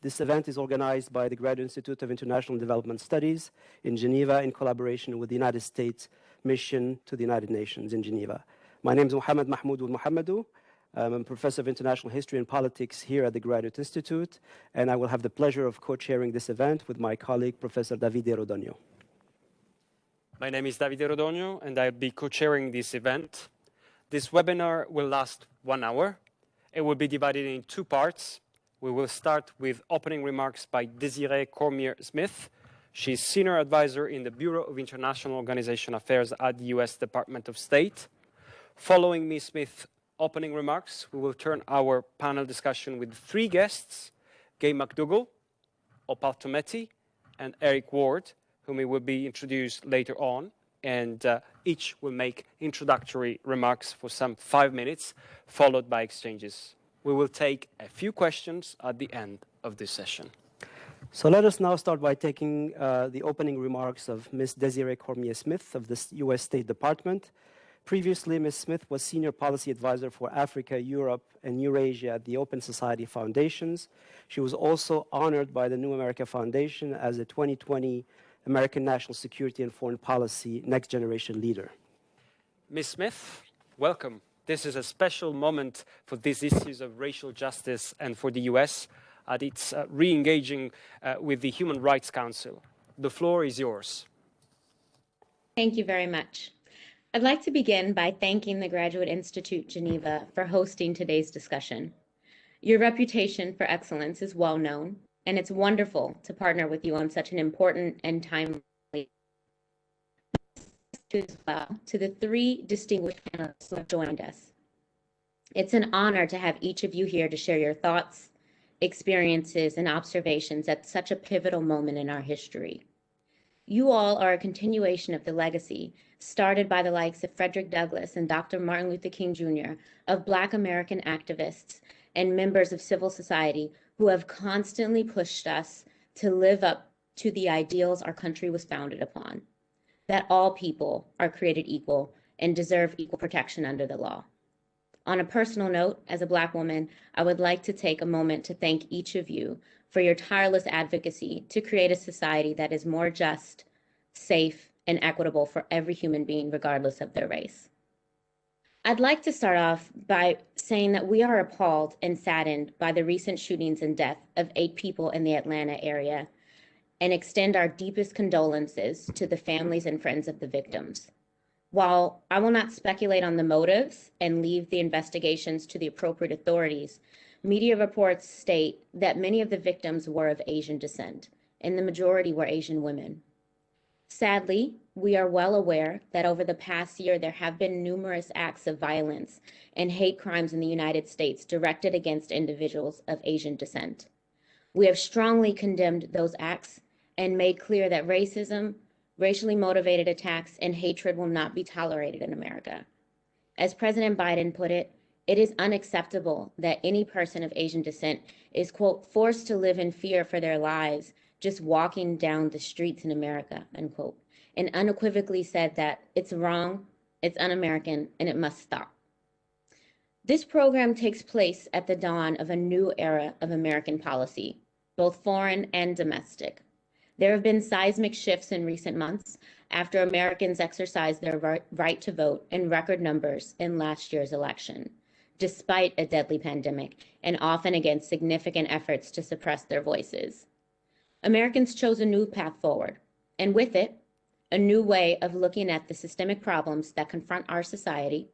This event is organized by the Graduate Institute of International Development Studies in Geneva in collaboration with the United States Mission to the United Nations in Geneva. My name is Mohammad-Mahmoud with Mohamedou. I'm a professor of international history and politics here at the Graduate Institute, and I will have the pleasure of co-chairing this event with my colleague, Professor Davide Rodogno. My name is Davide Rodogno, and I'll be co-chairing this event. This webinar will last 1 hour. It will be divided in 2 parts. We will start with opening remarks by Desirée Cormier Smith. She's Senior Advisor in the Bureau of International Organization Affairs at the US Department of State. Following Ms. Smith's opening remarks, we will turn our panel discussion with 3 guests, Gay McDougall, Opal Tometi, and Eric Ward, whom we will be introduced later on, and each will make introductory remarks for some 5 minutes, followed by exchanges. We will take a few questions at the end of this session. So let us now start by taking the opening remarks of Ms. Desirée Cormier Smith of the US State Department. Previously, Ms. Smith was Senior Policy Advisor for Africa, Europe, and Eurasia at the Open Society Foundations. She was also honored by the New America Foundation as a 2020 American National Security and Foreign Policy Next Generation Leader. Ms. Smith, welcome. This is a special moment for these issues of racial justice and for the US at its re-engaging with the Human Rights Council. The floor is yours. Thank you very much. I'd like to begin by thanking the Graduate Institute Geneva for hosting today's discussion. Your reputation for excellence is well known, and it's wonderful to partner with you on such an important and timely as well to the 3 distinguished panelists who have joined us. It's an honor to have each of you here to share your thoughts, experiences, and observations at such a pivotal moment in our history. You all are a continuation of the legacy started by the likes of Frederick Douglass and Dr. Martin Luther King Jr., of Black American activists and members of civil society who have constantly pushed us to live up to the ideals our country was founded upon, that all people are created equal and deserve equal protection under the law. On a personal note, as a Black woman, I would like to take a moment to thank each of you for your tireless advocacy to create a society that is more just, safe, and equitable for every human being, regardless of their race. I'd like to start off by saying that we are appalled and saddened by the recent shootings and death of 8 people in the Atlanta area and extend our deepest condolences to the families and friends of the victims. While I will not speculate on the motives and leave the investigations to the appropriate authorities, media reports state that many of the victims were of Asian descent, and the majority were Asian women. Sadly, we are well aware that over the past year, there have been numerous acts of violence and hate crimes in the United States directed against individuals of Asian descent. We have strongly condemned those acts and made clear that racism, racially motivated attacks, and hatred will not be tolerated in America. As President Biden put it, it is unacceptable that any person of Asian descent is, quote, forced to live in fear for their lives just walking down the streets in America, unquote, and unequivocally said that it's wrong, it's un-American, and it must stop. This program takes place at the dawn of a new era of American policy, both foreign and domestic. There have been seismic shifts in recent months after Americans exercised their right to vote in record numbers in last year's election, despite a deadly pandemic and often against significant efforts to suppress their voices. Americans chose a new path forward, and with it, a new way of looking at the systemic problems that confront our society,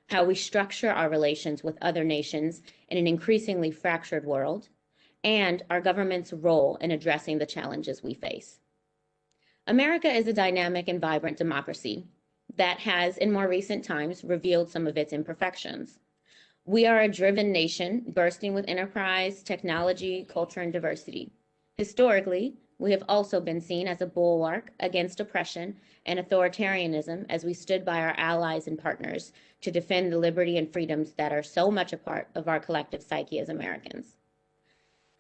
how we structure our relations with other nations in an increasingly fractured world, and our government's role in addressing the challenges we face. America is a dynamic and vibrant democracy that has, in more recent times, revealed some of its imperfections. We are a driven nation bursting with enterprise, technology, culture, and diversity. Historically, we have also been seen as a bulwark against oppression and authoritarianism as we stood by our allies and partners to defend the liberty and freedoms that are so much a part of our collective psyche as Americans.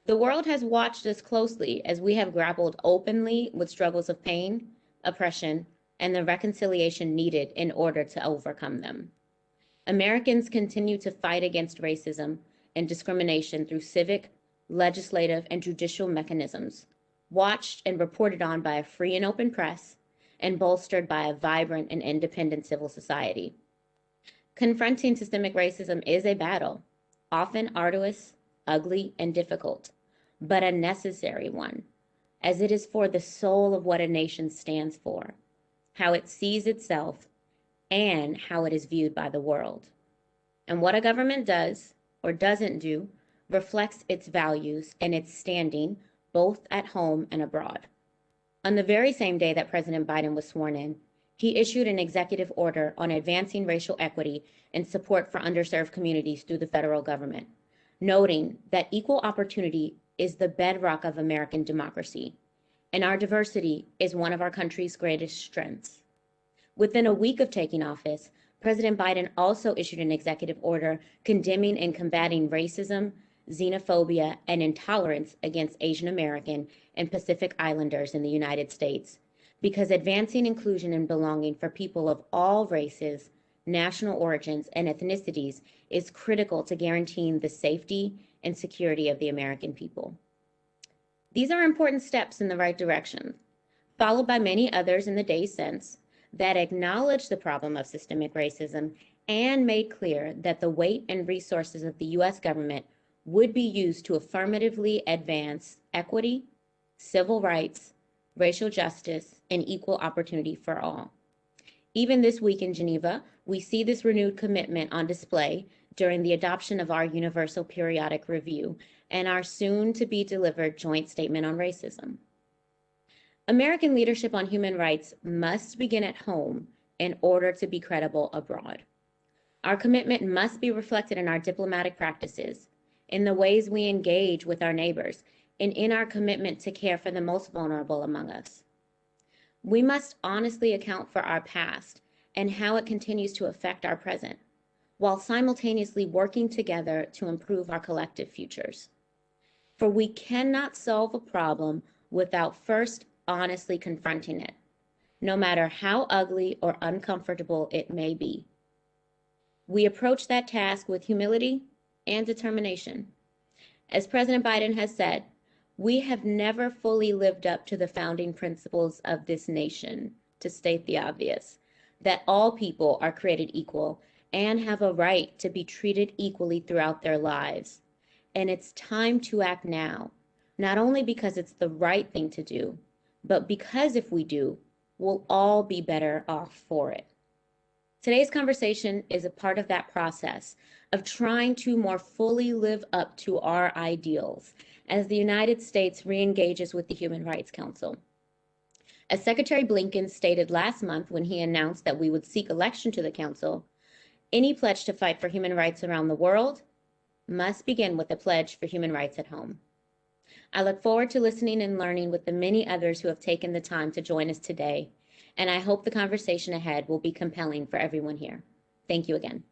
The world has watched us closely as we have grappled openly with struggles of pain, oppression, and the reconciliation needed in order to overcome them. Americans continue to fight against racism and discrimination through civic, legislative, and judicial mechanisms, watched and reported on by a free and open press, and bolstered by a vibrant and independent civil society. Confronting systemic racism is a battle, often arduous, ugly, and difficult, but a necessary one, as it is for the soul of what a nation stands for, how it sees itself, and how it is viewed by the world. And what a government does or doesn't do reflects its values and its standing both at home and abroad. On the very same day that President Biden was sworn in, he issued an executive order on advancing racial equity and support for underserved communities through the federal government, noting that equal opportunity is the bedrock of American democracy, and our diversity is one of our country's greatest strengths. Within a week of taking office, President Biden also issued an executive order condemning and combating racism, xenophobia, and intolerance against Asian American and Pacific Islanders in the United States, because advancing inclusion and belonging for people of all races, national origins, and ethnicities is critical to guaranteeing the safety and security of the American people. These are important steps in the right direction, followed by many others in the days since, that acknowledge the problem of systemic racism and made clear that the weight and resources of the U.S. government would be used to affirmatively advance equity, civil rights, racial justice, and equal opportunity for all. Even this week in Geneva, we see this renewed commitment on display during the adoption of our Universal Periodic Review and our soon-to-be-delivered Joint Statement on Racism. American leadership on human rights must begin at home in order to be credible abroad. Our commitment must be reflected in our diplomatic practices, in the ways we engage with our neighbors, and in our commitment to care for the most vulnerable among us. We must honestly account for our past and how it continues to affect our present, while simultaneously working together to improve our collective futures. For we cannot solve a problem without first honestly confronting it, no matter how ugly or uncomfortable it may be. We approach that task with humility and determination. As President Biden has said, we have never fully lived up to the founding principles of this nation, to state the obvious, that all people are created equal and have a right to be treated equally throughout their lives. And it's time to act now, not only because it's the right thing to do, but because if we do, we'll all be better off for it. Today's conversation is a part of that process of trying to more fully live up to our ideals as the United States re-engages with the Human Rights Council. As Secretary Blinken stated last month when he announced that we would seek election to the Council, any pledge to fight for human rights around the world must begin with a pledge for human rights at home. I look forward to listening and learning with the many others who have taken the time to join us today, and I hope the conversation ahead will be compelling for everyone here. Thank you again.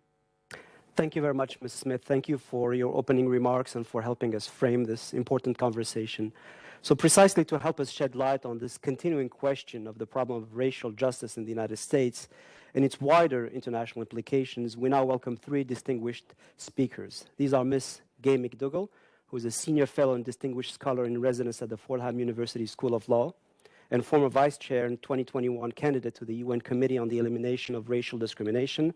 Thank you very much, Ms. Smith. Thank you for your opening remarks and for helping us frame this important conversation. So precisely to help us shed light on this continuing question of the problem of racial justice in the United States and its wider international implications, we now welcome three distinguished speakers. These are Ms. Gay McDougall, who is a senior fellow and distinguished scholar in residence at the Fordham University School of Law, and former vice chair and 2021 candidate to the UN Committee on the Elimination of Racial Discrimination.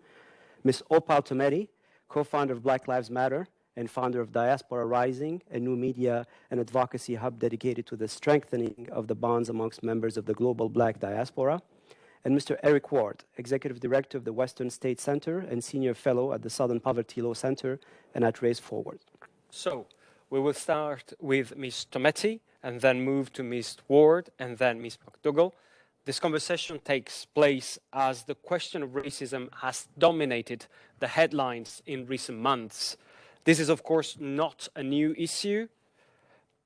Ms. Opal Tometi, co-founder of Black Lives Matter and founder of Diaspora Rising, a new media and advocacy hub dedicated to the strengthening of the bonds amongst members of the global Black diaspora. And Mr. Eric Ward, executive director of the Western State Center and senior fellow at the Southern Poverty Law Center and at Race Forward. So, we will start with Ms. Tometi and then move to Ms. Ward and then Ms. McDougall. This conversation takes place as the question of racism has dominated the headlines in recent months. This is, of course, not a new issue,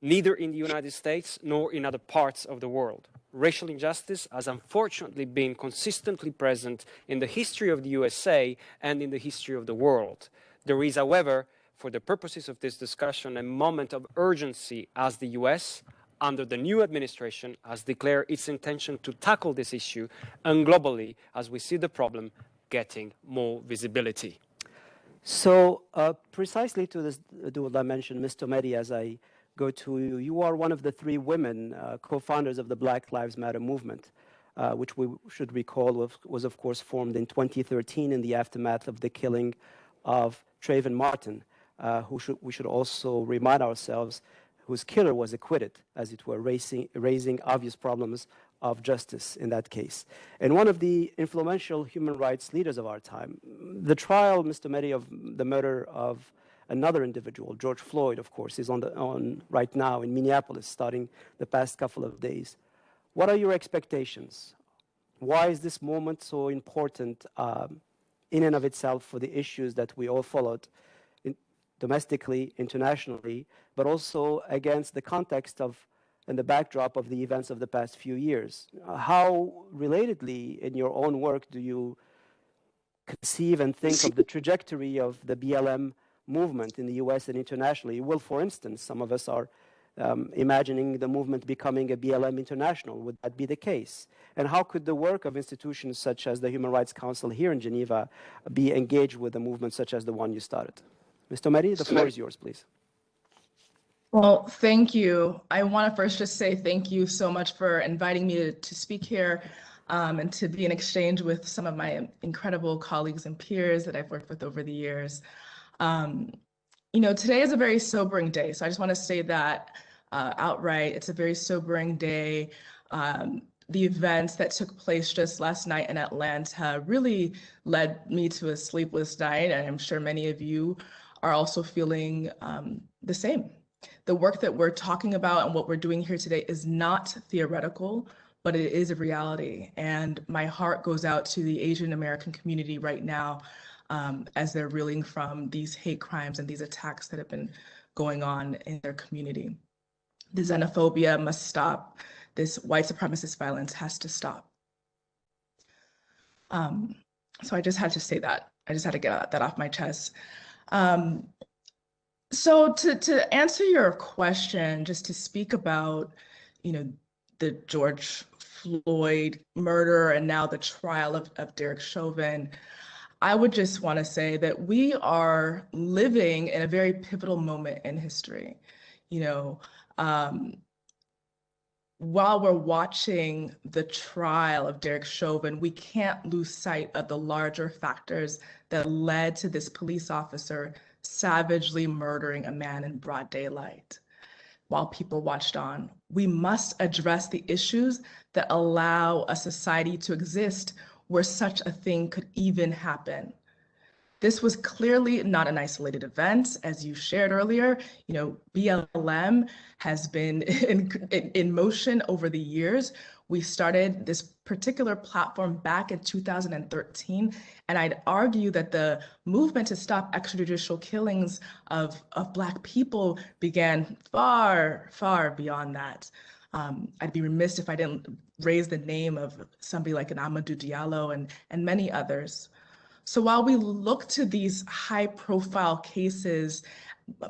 neither in the United States nor in other parts of the world. Racial injustice has unfortunately been consistently present in the history of the USA and in the history of the world. There is, however, for the purposes of this discussion, a moment of urgency as the US, under the new administration, has declared its intention to tackle this issue, and globally, as we see the problem getting more visibility. So precisely to this dual dimension, Ms. Tometi, as I go to you. You are one of the three women co-founders of the Black Lives Matter movement, which we should recall was of course formed in 2013 in the aftermath of the killing of Trayvon Martin, we should also remind ourselves whose killer was acquitted, as it were, raising obvious problems of justice in that case. And one of the influential human rights leaders of our time. The trial, Mr. Mehdi, of the murder of another individual, George Floyd, of course, is on right now in Minneapolis, starting the past couple of days. What are your expectations? Why is this moment so important in and of itself for the issues that we all followed domestically, internationally, but also against the context of and the backdrop of the events of the past few years? How relatedly in your own work do you conceive and think of the trajectory of the BLM movement in the US and internationally? Well, for instance, some of us are imagining the movement becoming a BLM international. Would that be the case? And how could the work of institutions such as the Human Rights Council here in Geneva be engaged with a movement such as the one you started? Mr. Mehdi, the floor is yours, please. Well, thank you. I want to first just say thank you so much for inviting me to speak here and to be in exchange with some of my incredible colleagues and peers that I've worked with over the years. You know, today is a very sobering day, so I just want to say that outright. It's a very sobering day. The events that took place just last night in Atlanta really led me to a sleepless night, and I'm sure many of you are also feeling the same. The work that we're talking about and what we're doing here today is not theoretical, but it is a reality. And my heart goes out to the Asian American community right now as they're reeling from these hate crimes and these attacks that have been going on in their community. The xenophobia must stop. This white supremacist violence has to stop. So I just had to say that. I just had to get that off my chest. So to answer your question, just to speak about, you know, the George Floyd murder and now the trial of Derek Chauvin, I would just want to say that we are living in a very pivotal moment in history. You know, while we're watching the trial of Derek Chauvin, we can't lose sight of the larger factors that led to this police officer savagely murdering a man in broad daylight while people watched on. We must address the issues that allow a society to exist where such a thing could even happen. This was clearly not an isolated event, as you shared earlier. You know, BLM has been in motion over the years. We started this particular platform back in 2013, and I'd argue that the movement to stop extrajudicial killings of Black people began far, far beyond that. I'd be remiss if I didn't raise the name of somebody like an Amadou Diallo and many others. So while we look to these high-profile cases,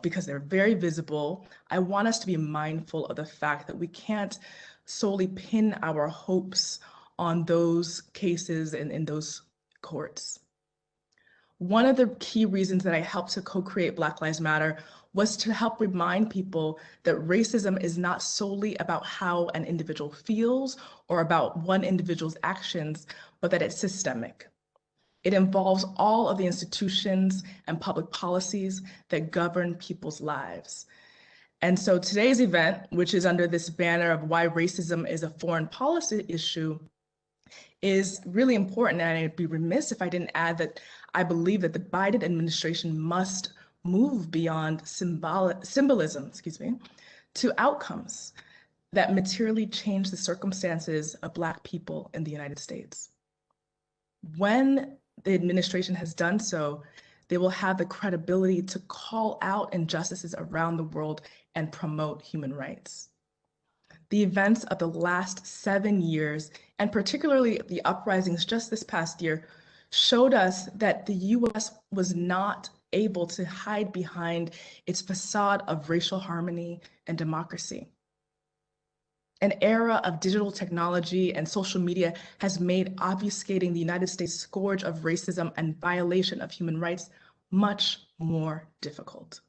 because they're very visible, I want us to be mindful of the fact that we can't solely pin our hopes on those cases and in those courts. One of the key reasons that I helped to co-create Black Lives Matter was to help remind people that racism is not solely about how an individual feels or about one individual's actions, but that it's systemic. It involves all of the institutions and public policies that govern people's lives. And so today's event, which is under this banner of why racism is a foreign policy issue, is really important. And I'd be remiss if I didn't add that I believe that the Biden administration must move beyond symbolism, to outcomes that materially change the circumstances of Black people in the United States. When the administration has done so, they will have the credibility to call out injustices around the world and promote human rights. The events of the last 7 years, and particularly the uprisings just this past year, showed us that the US was not able to hide behind its facade of racial harmony and democracy. An era of digital technology and social media has made obfuscating the United States scourge of racism and violation of human rights much more difficult.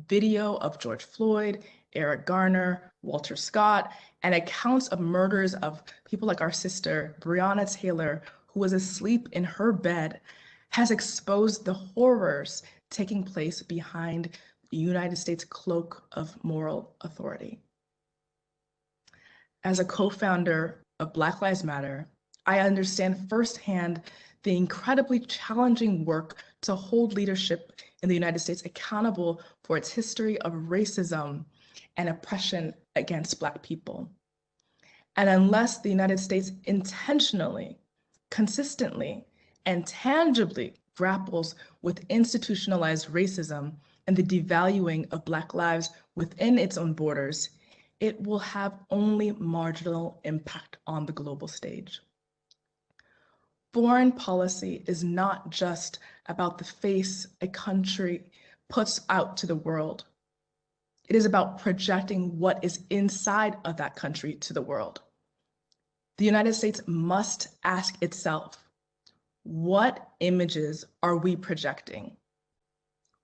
video of George Floyd, Eric Garner, Walter Scott, and accounts of murders of people like our sister, Breonna Taylor, who was asleep in her bed, has exposed the horrors taking place behind the United States cloak of moral authority. As a co-founder of Black Lives Matter, I understand firsthand the incredibly challenging work to hold leadership in the United States accountable for its history of racism and oppression against Black people. And unless the United States intentionally, consistently, and tangibly grapples with institutionalized racism and the devaluing of Black lives within its own borders, it will have only marginal impact on the global stage. Foreign policy is not just about the face a country puts out to the world. It is about projecting what is inside of that country to the world. The United States must ask itself, what images are we projecting?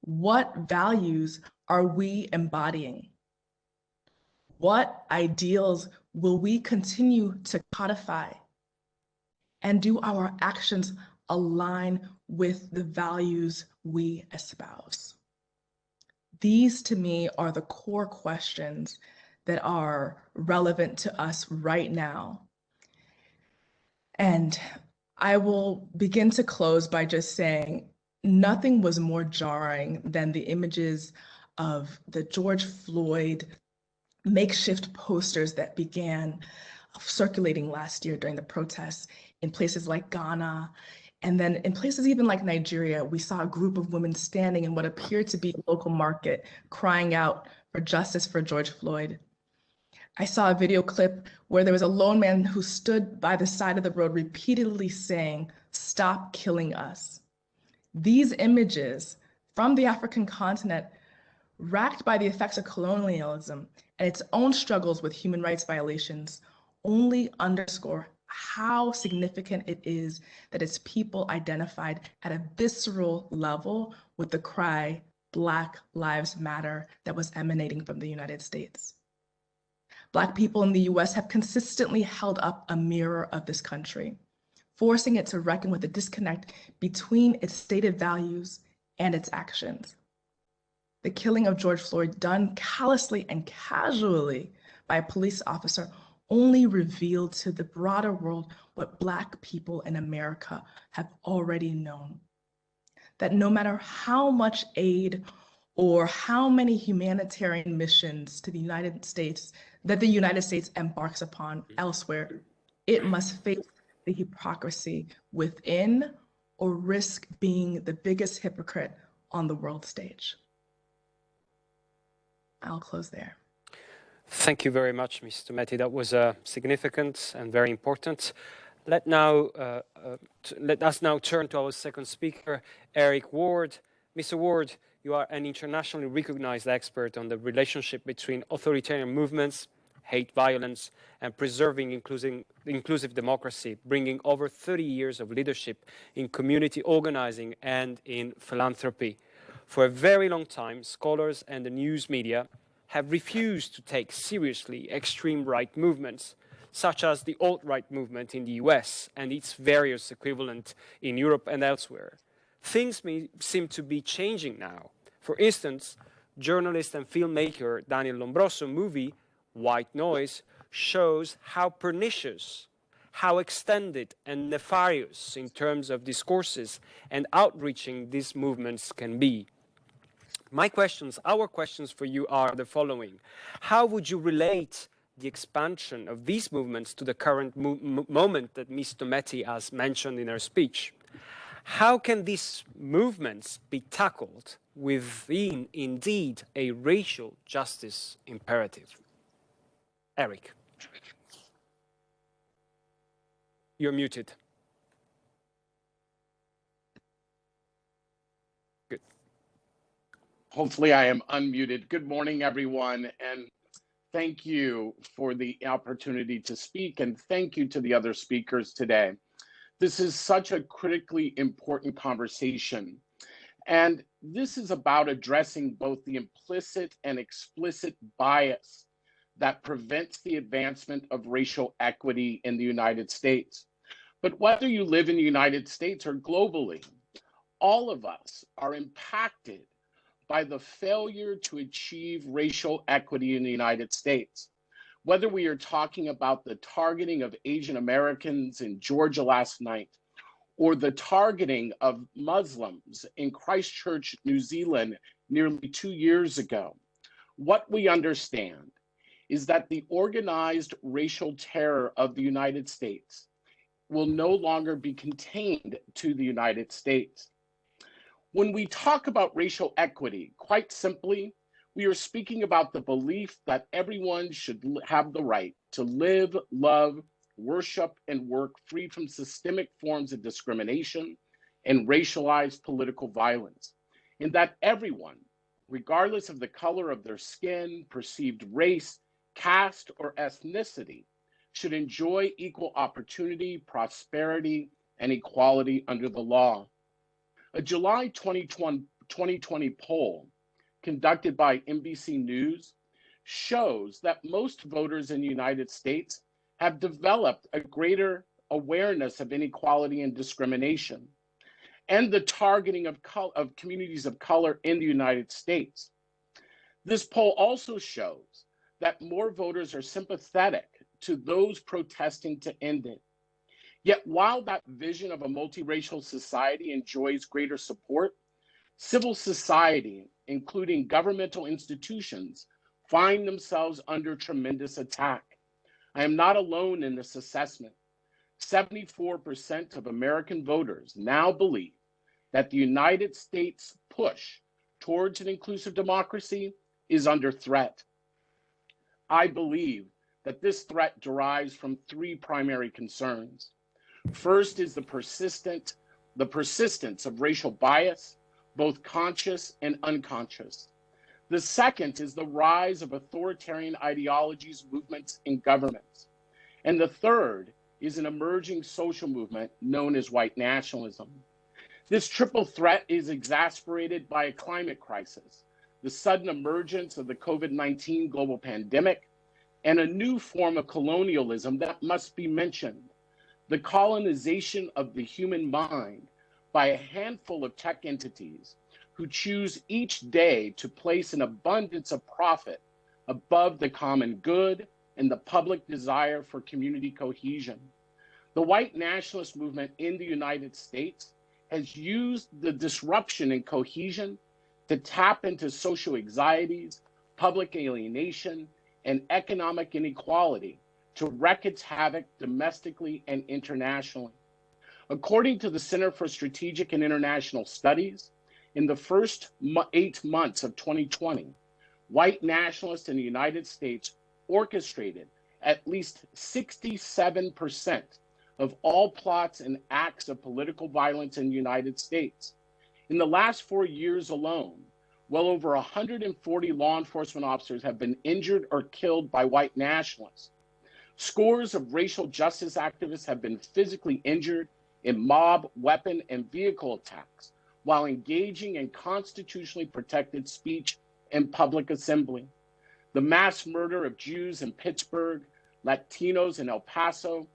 What values are we embodying? What ideals will we continue to codify? And do our actions align with the values we espouse? These, to me, are the core questions that are relevant to us right now. And I will begin to close by just saying nothing was more jarring than the images of the George Floyd makeshift posters that began circulating last year during the protests in places like Ghana. And then in places even like Nigeria, we saw a group of women standing in what appeared to be a local market, crying out for justice for George Floyd. I saw a video clip where there was a lone man who stood by the side of the road repeatedly saying, "Stop killing us." These images from the African continent, racked by the effects of colonialism and its own struggles with human rights violations, only underscore how significant it is that its people identified at a visceral level with the cry, "Black Lives Matter," that was emanating from the United States. Black people in the US have consistently held up a mirror of this country, forcing it to reckon with the disconnect between its stated values and its actions. The killing of George Floyd, done callously and casually by a police officer, only revealed to the broader world what Black people in America have already known. That no matter how much aid or how many humanitarian missions to the United States that the United States embarks upon elsewhere, it must face the hypocrisy within or risk being the biggest hypocrite on the world stage. I'll close there. Thank you very much, Ms. Tometi. That was significant and very important. Let us now turn to our second speaker, Eric Ward. Mr. Ward, you are an internationally recognized expert on the relationship between authoritarian movements, hate violence, and preserving inclusive democracy, bringing over 30 years of leadership in community organizing and in philanthropy. For a very long time, scholars and the news media have refused to take seriously extreme right movements, such as the alt-right movement in the US and its various equivalents in Europe and elsewhere. Things may seem to be changing now. For instance, journalist and filmmaker Daniel Lombroso's movie, White Noise, shows how pernicious, how extended and nefarious in terms of discourses and outreaching these movements can be. Our questions for you are the following. How would you relate the expansion of these movements to the current moment that Ms. Tometi has mentioned in her speech? How can these movements be tackled within, indeed, a racial justice imperative? Eric. You're muted. Good. Hopefully I am unmuted. Good morning, everyone, and thank you for the opportunity to speak, and thank you to the other speakers today. This is such a critically important conversation, And this is about addressing both the implicit and explicit bias that prevents the advancement of racial equity in the United States. But whether you live in the United States or globally, all of us are impacted by the failure to achieve racial equity in the United States. Whether we are talking about the targeting of Asian Americans in Georgia last night, or the targeting of Muslims in Christchurch, New Zealand, nearly 2 years ago, what we understand is that the organized racial terror of the United States will no longer be contained to the United States. When we talk about racial equity, quite simply, we are speaking about the belief that everyone should have the right to live, love, worship, and work free from systemic forms of discrimination and racialized political violence, and that everyone, regardless of the color of their skin, perceived race, caste, or ethnicity, should enjoy equal opportunity, prosperity, and equality under the law. A July 2020 poll conducted by NBC News shows that most voters in the United States have developed a greater awareness of inequality and discrimination and the targeting of communities of color in the United States. This poll also shows that more voters are sympathetic to those protesting to end it. Yet while that vision of a multiracial society enjoys greater support, civil society, including governmental institutions, find themselves under tremendous attack. I am not alone in this assessment. 74% of American voters now believe that the United States' push towards an inclusive democracy is under threat. I believe that this threat derives from three primary concerns. First is the persistence of racial bias, both conscious and unconscious. The second is the rise of authoritarian ideologies, movements, and governments. And the third is an emerging social movement known as white nationalism. This triple threat is exacerbated by a climate crisis, the sudden emergence of the COVID-19 global pandemic, and a new form of colonialism that must be mentioned: the colonization of the human mind by a handful of tech entities who choose each day to place an abundance of profit above the common good and the public desire for community cohesion. The white nationalist movement in the United States has used the disruption in cohesion to tap into social anxieties, public alienation, and economic inequality to wreak its havoc domestically and internationally. According to the Center for Strategic and International Studies, in the first 8 months of 2020, white nationalists in the United States orchestrated at least 67% of all plots and acts of political violence in the United States. In the last 4 years alone, well over 140 law enforcement officers have been injured or killed by white nationalists. Scores of racial justice activists have been physically injured in mob, weapon, and vehicle attacks while engaging in constitutionally protected speech and public assembly. The mass murder of Jews in Pittsburgh, Latinos in El Paso,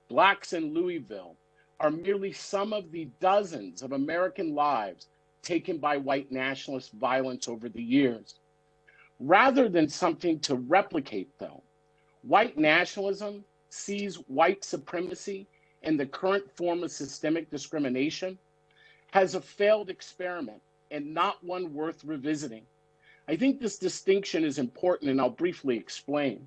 Blacks in Louisville are merely some of the dozens of American lives taken by white nationalist violence over the years. Rather than something to replicate, though, white nationalism sees white supremacy and the current form of systemic discrimination as a failed experiment and not one worth revisiting. I think this distinction is important, and I'll briefly explain.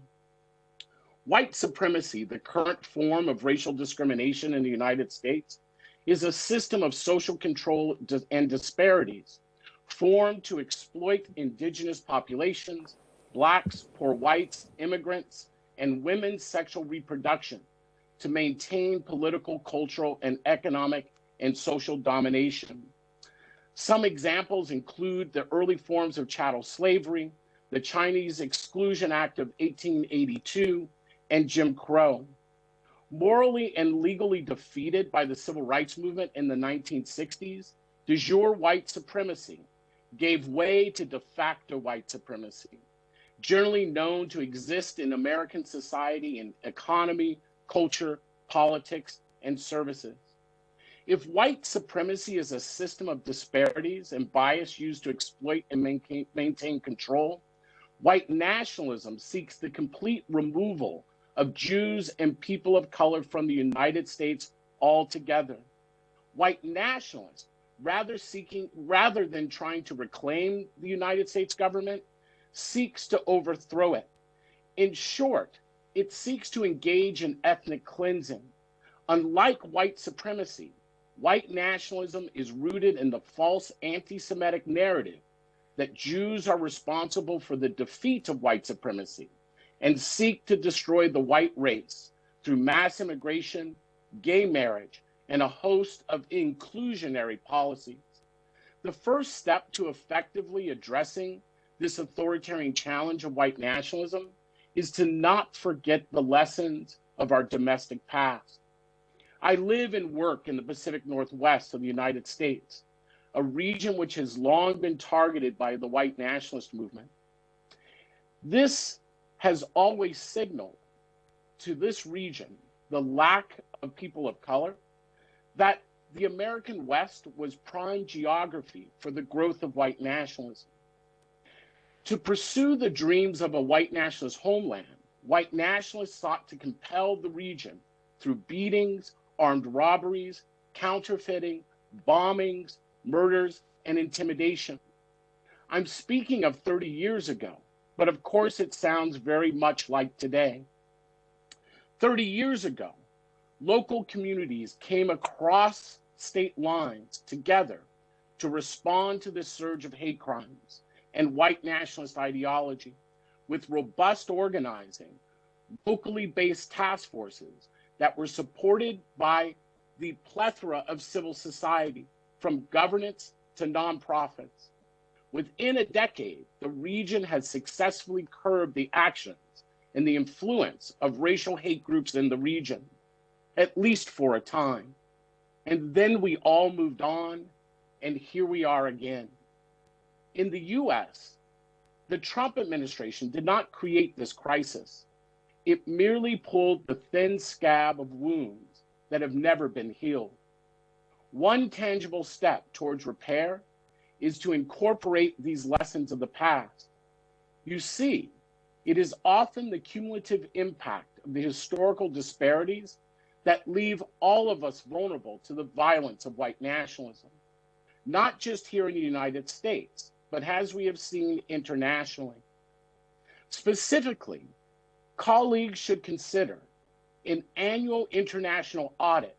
White supremacy, the current form of racial discrimination in the United States, is a system of social control and disparities formed to exploit indigenous populations, Blacks, poor whites, immigrants, and women's sexual reproduction to maintain political, cultural, and economic and social domination. Some examples include the early forms of chattel slavery, the Chinese Exclusion Act of 1882, and Jim Crow. Morally and legally defeated by the civil rights movement in the 1960s De jure white supremacy gave way to de facto white supremacy, generally known to exist in American society in economy, culture, politics, and services. If white supremacy is a system of disparities and bias used to exploit and maintain control, white nationalism seeks the complete removal of Jews and people of color from the United States altogether. White nationalists, rather than trying to reclaim the United States government, seeks to overthrow it. In short, it seeks to engage in ethnic cleansing. Unlike white supremacy, white nationalism is rooted in the false anti-Semitic narrative that Jews are responsible for the defeat of white supremacy and seek to destroy the white race through mass immigration, gay marriage, and a host of inclusionary policies. The first step to effectively addressing this authoritarian challenge of white nationalism is to not forget the lessons of our domestic past. I live and work in the Pacific Northwest of the United States, a region which has long been targeted by the white nationalist movement. This has always signaled to this region the lack of people of color, that the American West was prime geography for the growth of white nationalism. To pursue the dreams of a white nationalist homeland, white nationalists sought to compel the region through beatings, armed robberies, counterfeiting, bombings, murders, and intimidation. I'm speaking of 30 years ago, but of course it sounds very much like today. 30 years ago, local communities came across state lines together to respond to this surge of hate crimes and white nationalist ideology with robust organizing, locally based task forces that were supported by the plethora of civil society, from governance to nonprofits. Within a decade, the region has successfully curbed the actions and the influence of racial hate groups in the region, at least for a time. And then we all moved on, and here we are again. In the US, the Trump administration did not create this crisis. It merely pulled the thin scab of wounds that have never been healed. One tangible step towards repair is to incorporate these lessons of the past. You see, it is often the cumulative impact of the historical disparities that leave all of us vulnerable to the violence of white nationalism, not just here in the United States, but as we have seen internationally. Specifically, colleagues should consider an annual international audit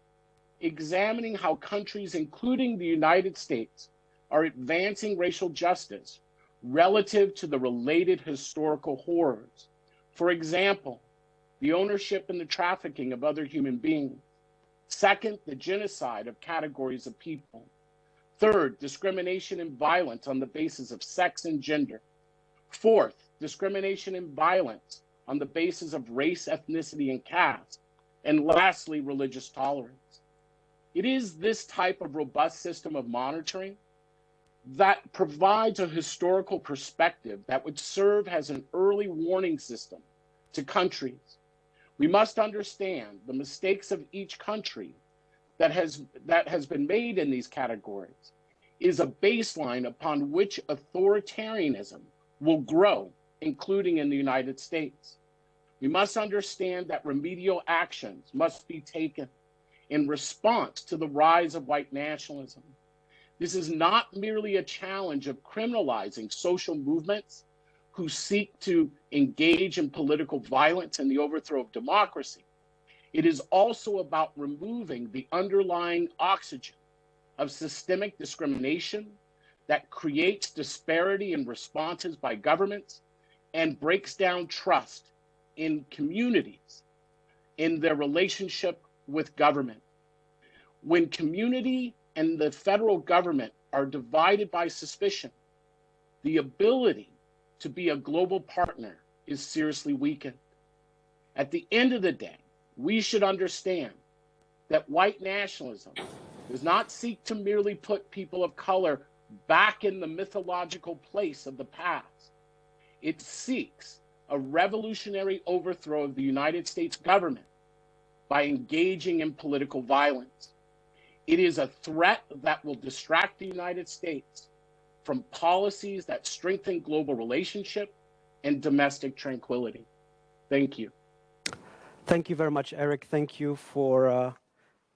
examining how countries, including the United States, are advancing racial justice relative to the related historical horrors. For example, the ownership and the trafficking of other human beings. Second, the genocide of categories of people. Third, discrimination and violence on the basis of sex and gender. Fourth, discrimination and violence on the basis of race, ethnicity, and caste. And lastly, religious tolerance. It is this type of robust system of monitoring that provides a historical perspective that would serve as an early warning system to countries. We must understand the mistakes of each country that has been made in these categories is a baseline upon which authoritarianism will grow, including in the United States. We must understand that remedial actions must be taken in response to the rise of white nationalism. This is not merely a challenge of criminalizing social movements who seek to engage in political violence and the overthrow of democracy. It is also about removing the underlying oxygen of systemic discrimination that creates disparity in responses by governments and breaks down trust in communities in their relationship with government. When community and the federal government are divided by suspicion, the ability to be a global partner is seriously weakened. At the end of the day, we should understand that white nationalism does not seek to merely put people of color back in the mythological place of the past. It seeks a revolutionary overthrow of the United States government by engaging in political violence. It is a threat that will distract the United States from policies that strengthen global relationship and domestic tranquility. Thank you. Thank you very much, Eric. Thank you for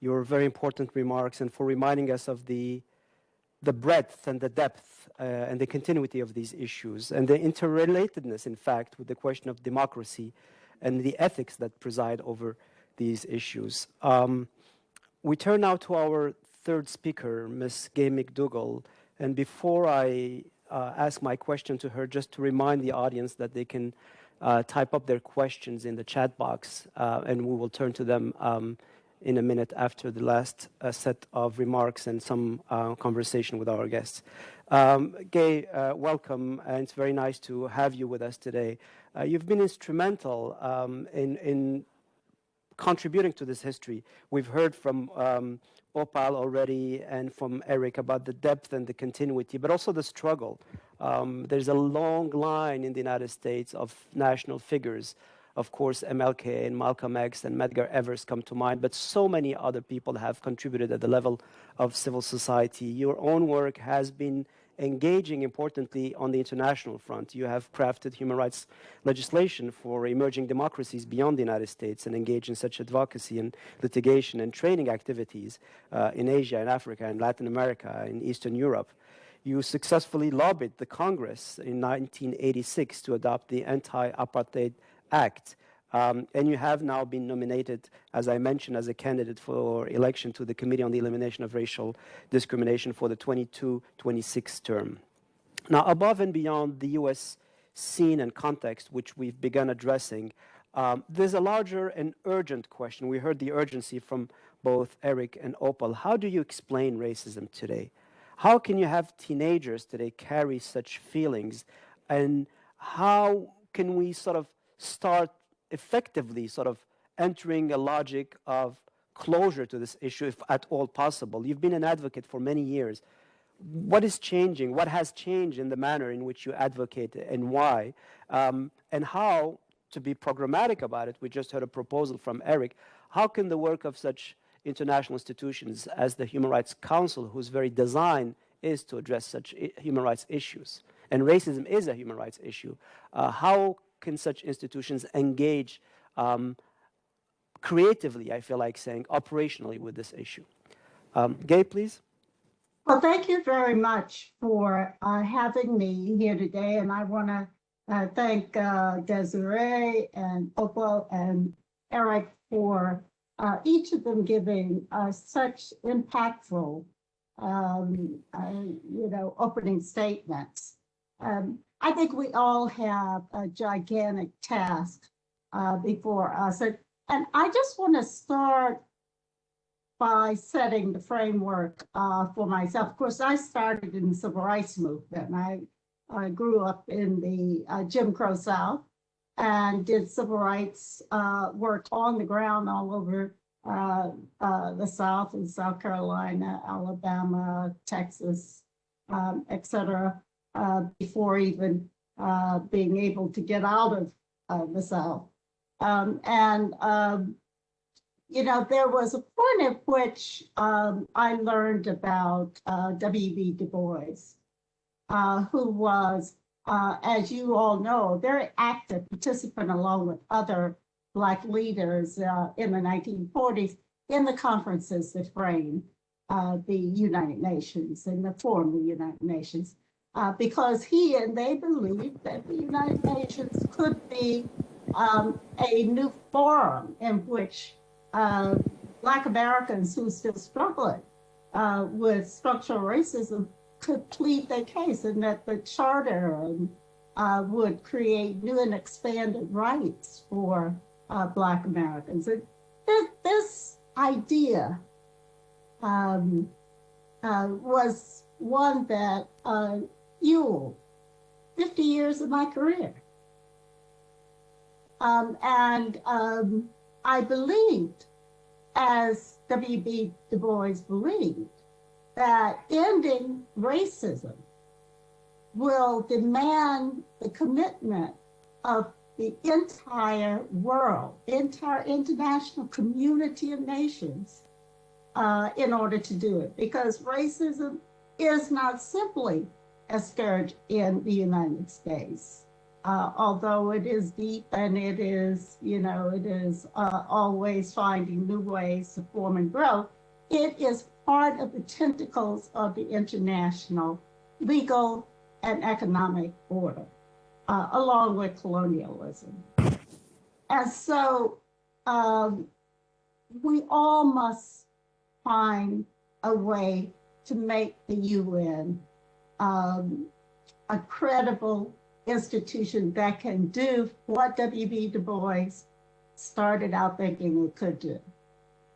your very important remarks and for reminding us of the breadth and the depth and the continuity of these issues and the interrelatedness, in fact, with the question of democracy and the ethics that preside over these issues. We turn now to our third speaker, Ms. Gay McDougall. And before I ask my question to her, just to remind the audience that they can type up their questions in the chat box, and we will turn to them in a minute after the last set of remarks and some conversation with our guests. Gay, welcome, and it's very nice to have you with us today. You've been instrumental in contributing to this history. We've heard from Opal already and from Eric about the depth and the continuity, but also the struggle. There's a long line in the United States of national figures. Of course, MLK and Malcolm X and Medgar Evers come to mind, but so many other people have contributed at the level of civil society. Your own work has been engaging importantly on the international front. You have crafted human rights legislation for emerging democracies beyond the United States and engaged in such advocacy and litigation and training activities in Asia and Africa and Latin America and Eastern Europe. You successfully lobbied the Congress in 1986 to adopt the Anti-Apartheid Act. And you have now been nominated, as I mentioned, as a candidate for election to the Committee on the Elimination of Racial Discrimination for the 22-26 term. Now, above and beyond the U.S. scene and context, which we've begun addressing, there's a larger and urgent question. We heard the urgency from both Eric and Opal. How do you explain racism today? How can you have teenagers today carry such feelings? And how can we sort of start effectively sort of entering a logic of closure to this issue, if at all possible? You've been an advocate for many years. What is changing? What has changed in the manner in which you advocate and why? And how, to be programmatic about it, we just heard a proposal from Eric, how can the work of such international institutions as the Human Rights Council, whose very design is to address such human rights issues, and racism is a human rights issue, how can such institutions engage creatively, I feel like saying, operationally with this issue? Gay, please. Well, thank you very much for having me here today. And I want to thank Desiree and Opal and Eric for each of them giving such impactful, opening statements. I think we all have a gigantic task before us. And I just want to start by setting the framework for myself. Of course, I started in the civil rights movement. I grew up in the Jim Crow South and did civil rights work on the ground all over the South, in South Carolina, Alabama, Texas, et cetera, before even being able to get out of the South. There was a point at which I learned about W.B. Du Bois, who was, as you all know, a very active participant along with other Black leaders in the 1940s in the conferences that framed the United Nations and that formed the United Nations, because he and they believed that the United Nations could be a new forum in which Black Americans who still struggling with structural racism could plead their case, and that the charter would create new and expanded rights for Black Americans. And this idea was one that fueled 50 years of my career. I believed, as W.B. Du Bois believed that ending racism will demand the commitment of the entire world, entire international community of nations in order to do it. Because racism is not simply a scourge in the United States, although it is deep and it is, it is always finding new ways to form and grow. It is part of the tentacles of the international legal and economic order, along with colonialism. And so we all must find a way to make the UN a credible institution that can do what W.B. Du Bois started out thinking it could do.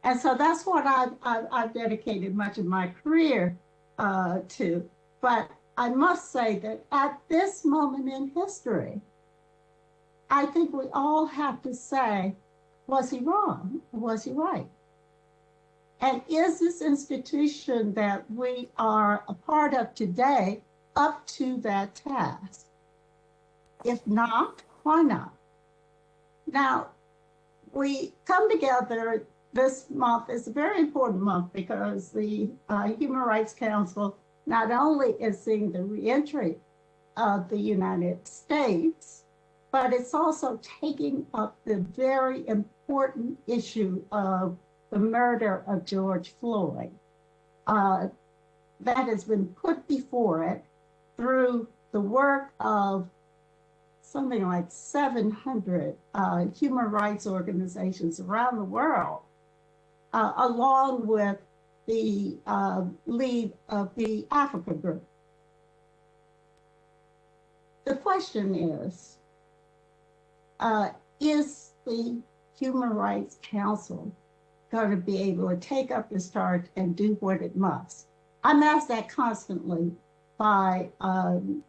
And so that's what I've dedicated much of my career to. But I must say that at this moment in history, I think we all have to say, was he wrong or was he right? And is this institution that we are a part of today up to that task? If not, why not? Now, we come together this month. It's a very important month because the Human Rights Council not only is seeing the reentry of the United States, but it's also taking up the very important issue of the murder of George Floyd. That has been put before it through the work of something like 700 human rights organizations around the world, along with the lead of the Africa Group. The question is the Human Rights Council going to be able to take up this charge and do what it must? I'm asked that constantly by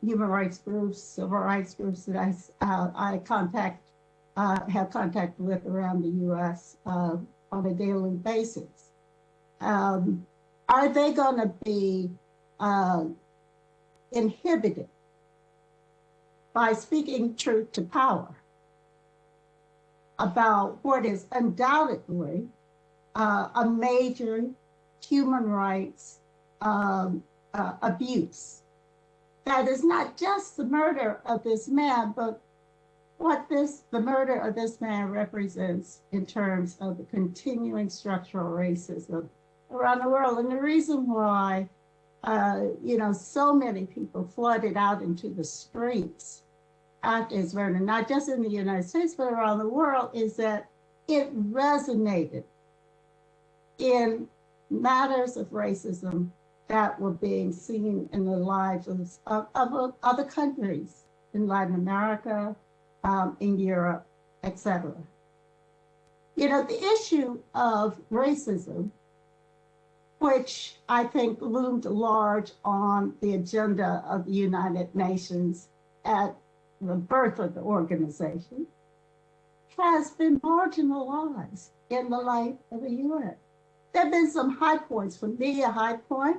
human rights groups, civil rights groups that I have contact with around the U.S. On a daily basis. Are they going to be inhibited by speaking truth to power about what is undoubtedly a major human rights abuse? That is not just the murder of this man, but what the murder of this man represents in terms of the continuing structural racism around the world. And the reason why, so many people flooded out into the streets after his murder, not just in the United States, but around the world, is that it resonated in matters of racism that were being seen in the lives of other countries in Latin America, in Europe, etc. The issue of racism, which I think loomed large on the agenda of the United Nations at the birth of the organization, has been marginalized in the life of the UN. There have been some high points. For me, a high point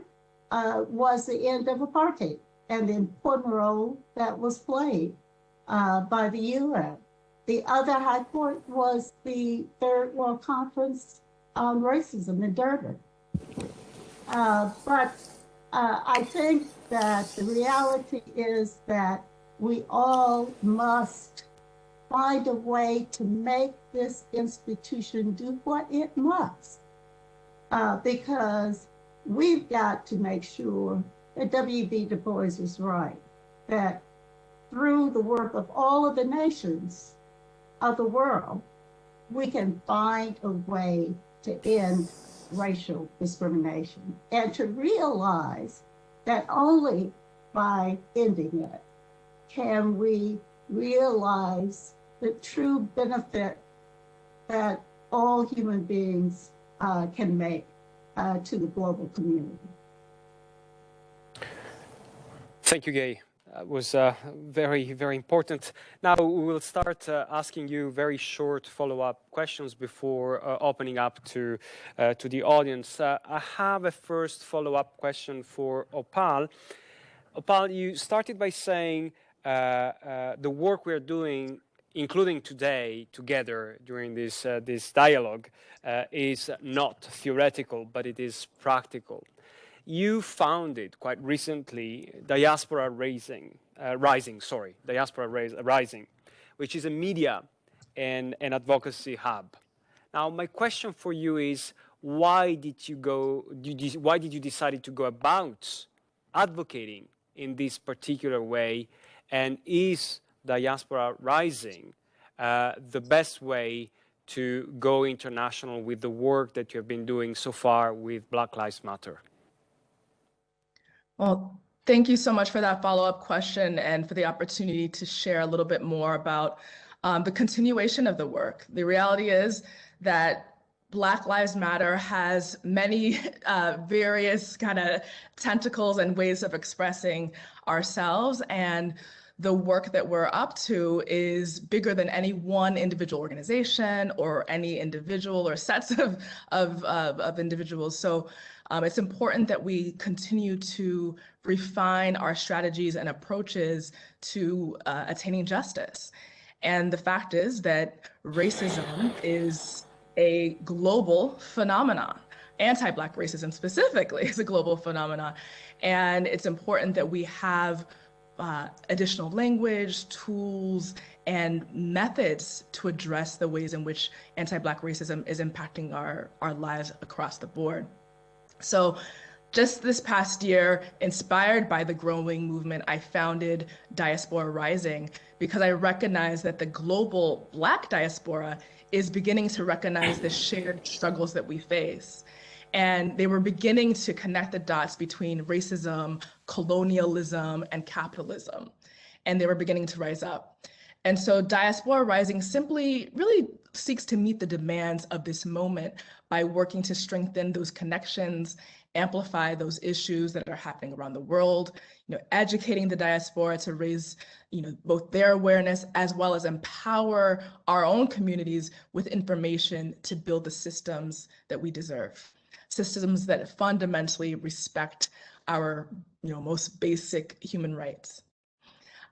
was the end of apartheid and the important role that was played by the UN. The other high point was the Third World Conference on Racism in Durban. But I think that the reality is that we all must find a way to make this institution do what it must, because we've got to make sure that W.B. Du Bois is right, that through the work of all of the nations of the world, we can find a way to end racial discrimination and to realize that only by ending it can we realize the true benefit that all human beings can make to the global community. Thank you, Gay. was very, very important. Now we will start asking you very short follow-up questions before opening up to the audience. I have a first follow-up question for Opal. Opal, you started by saying the work we're doing, including today, together during this dialogue, is not theoretical, but it is practical. You founded quite recently Diaspora Rising, which is a media and an advocacy hub. Now, my question for you is, why did you decide to go about advocating in this particular way, and is Diaspora Rising the best way to go international with the work that you have been doing so far with Black Lives Matter? Well, thank you so much for that follow-up question and for the opportunity to share a little bit more about the continuation of the work. The reality is that Black Lives Matter has many various kind of tentacles and ways of expressing ourselves, and the work that we're up to is bigger than any one individual organization or any individual or sets of individuals. So it's important that we continue to refine our strategies and approaches to attaining justice. And the fact is that racism is a global phenomenon. Anti-Black racism specifically is a global phenomenon. And it's important that we have additional language, tools, and methods to address the ways in which anti-Black racism is impacting our lives across the board. So just this past year, inspired by the growing movement, I founded Diaspora Rising because I recognize that the global Black diaspora is beginning to recognize the shared struggles that we face. And they were beginning to connect the dots between racism, colonialism, and capitalism. And they were beginning to rise up. And so Diaspora Rising simply really seeks to meet the demands of this moment by working to strengthen those connections, amplify those issues that are happening around the world, educating the diaspora to raise, both their awareness as well as empower our own communities with information to build the systems that we deserve. Systems that fundamentally respect our most basic human rights.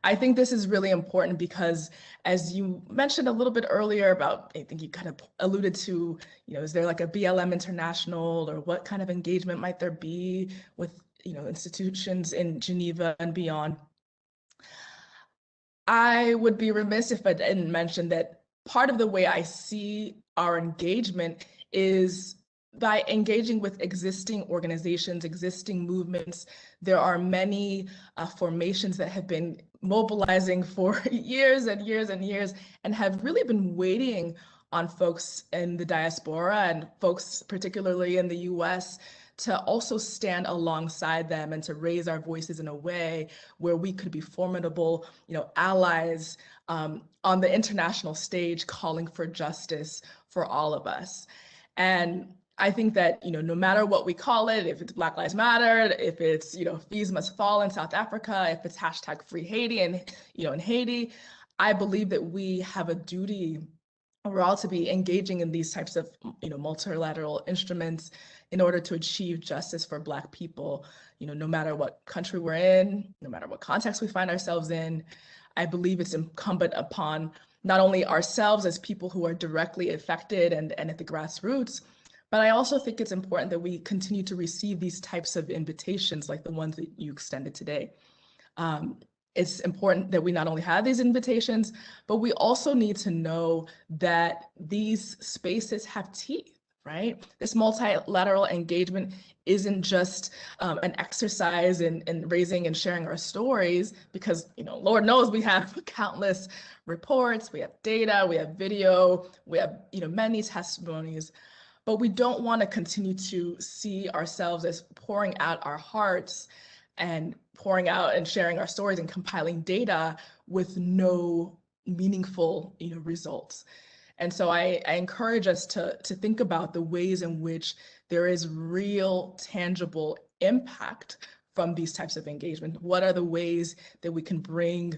I think this is really important because, as you mentioned a little bit earlier about, I think you kind of alluded to, is there like a BLM International, or what kind of engagement might there be with, institutions in Geneva and beyond? I would be remiss if I didn't mention that part of the way I see our engagement is by engaging with existing organizations, existing movements. There are many formations that have been mobilizing for years and years and years and have really been waiting on folks in the diaspora and folks particularly in the US to also stand alongside them and to raise our voices in a way where we could be formidable, allies on the international stage, calling for justice for all of us. And I think that, no matter what we call it, if it's Black Lives Matter, if it's, fees must fall in South Africa, if it's hashtag free Haiti and, in Haiti, I believe that we have a duty, we're all to be engaging in these types of, multilateral instruments in order to achieve justice for Black people, no matter what country we're in, no matter what context we find ourselves in. I believe it's incumbent upon not only ourselves as people who are directly affected and at the grassroots, but I also think it's important that we continue to receive these types of invitations like the ones that you extended today. It's important that we not only have these invitations, but we also need to know that these spaces have teeth, right? This multilateral engagement isn't just an exercise in raising and sharing our stories, because, Lord knows we have countless reports, we have data, we have video, we have, many testimonies. But we don't want to continue to see ourselves as pouring out our hearts and pouring out and sharing our stories and compiling data with no meaningful, results. And so I encourage us to think about the ways in which there is real, tangible impact from these types of engagement? What are the ways that we can bring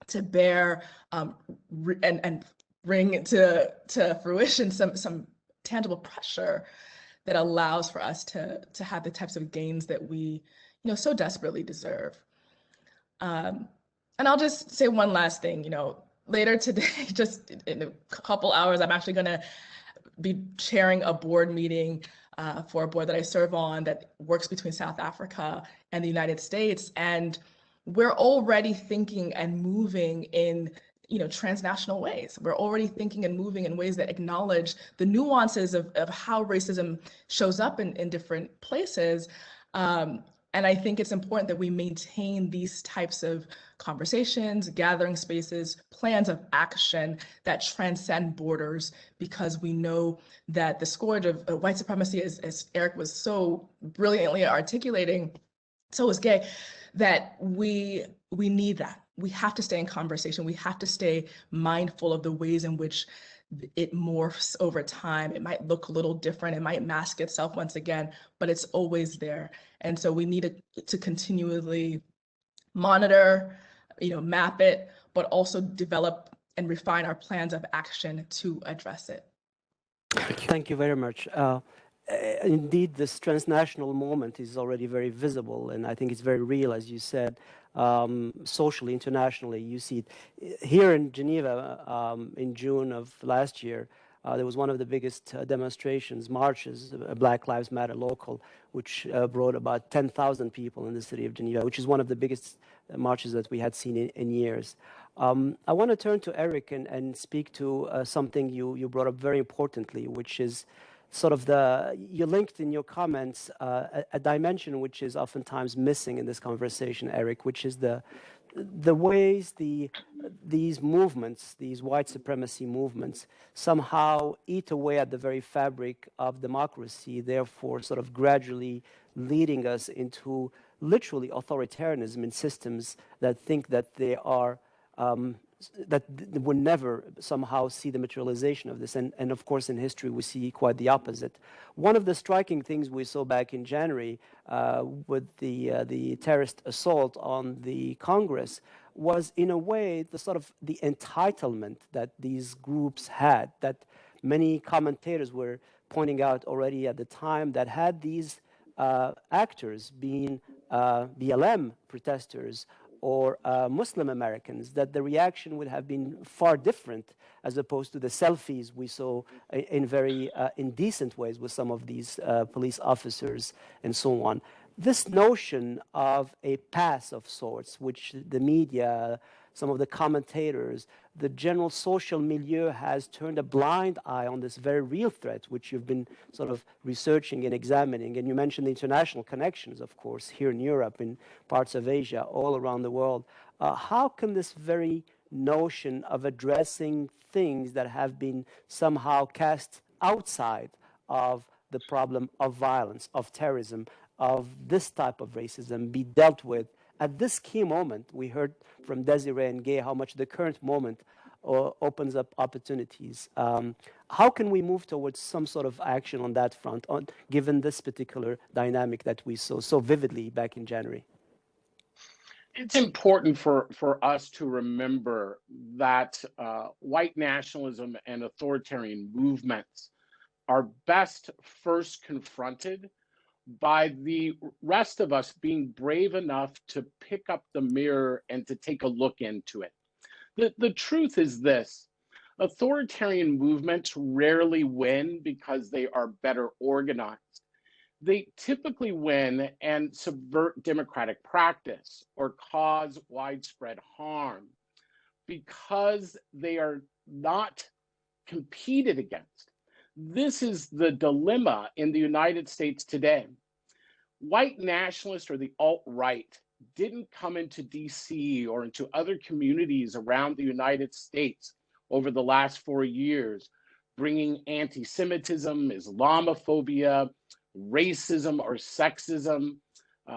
to bear and bring to fruition some tangible pressure that allows for us to have the types of gains that we, so desperately deserve. And I'll just say one last thing, later today, just in a couple hours, I'm actually going to be chairing a board meeting for a board that I serve on that works between South Africa and the United States. And we're already thinking and moving in transnational ways. We're already thinking and moving in ways that acknowledge the nuances of how racism shows up in different places. And I think it's important that we maintain these types of conversations, gathering spaces, plans of action that transcend borders, because we know that the scourge of white supremacy, as Eric was so brilliantly articulating, so is gay, that we need that. We have to stay in conversation. We have to stay mindful of the ways in which it morphs over time. It might look a little different. It might mask itself once again, but it's always there. And so we need to continually monitor, map it, but also develop and refine our plans of action to address it. Thank you very much. Indeed, this transnational moment is already very visible, and I think it's very real, as you said, socially, internationally. You see it here in Geneva in June of last year. There was one of the biggest demonstrations, marches, Black Lives Matter local, which brought about 10,000 people in the city of Geneva, which is one of the biggest marches that we had seen in years. I want to turn to Eric and speak to something you brought up very importantly, which is sort of you linked in your comments a dimension which is oftentimes missing in this conversation, Eric, which is the ways these movements, these white supremacy movements, somehow eat away at the very fabric of democracy, therefore sort of gradually leading us into literally authoritarianism in systems that think that they are that would never somehow see the materialization of this. And of course, in history, we see quite the opposite. One of the striking things we saw back in January with the terrorist assault on the Congress was, in a way, the sort of the entitlement that these groups had, that many commentators were pointing out already at the time, that had these actors been BLM protesters or Muslim Americans, that the reaction would have been far different, as opposed to the selfies we saw in very indecent ways with some of these police officers and so on. This notion of a pass of sorts, which the media, some of the commentators, the general social milieu has turned a blind eye on this very real threat, which you've been sort of researching and examining. And you mentioned the international connections, of course, here in Europe, in parts of Asia, all around the world. How can this very notion of addressing things that have been somehow cast outside of the problem of violence, of terrorism, of this type of racism be dealt with at this key moment? We heard from Desiree and Gay how much the current moment opens up opportunities. How can we move towards some sort of action on that front, given this particular dynamic that we saw so vividly back in January? It's important for us to remember that white nationalism and authoritarian movements are best first confronted by the rest of us being brave enough to pick up the mirror and to take a look into it. The truth is this: authoritarian movements rarely win because they are better organized. They typically win and subvert democratic practice or cause widespread harm because they are not competed against. This is the dilemma in the United States today. White nationalists or the alt-right didn't come into DC or into other communities around the United States over the last 4 years, bringing anti-Semitism, Islamophobia, racism, or sexism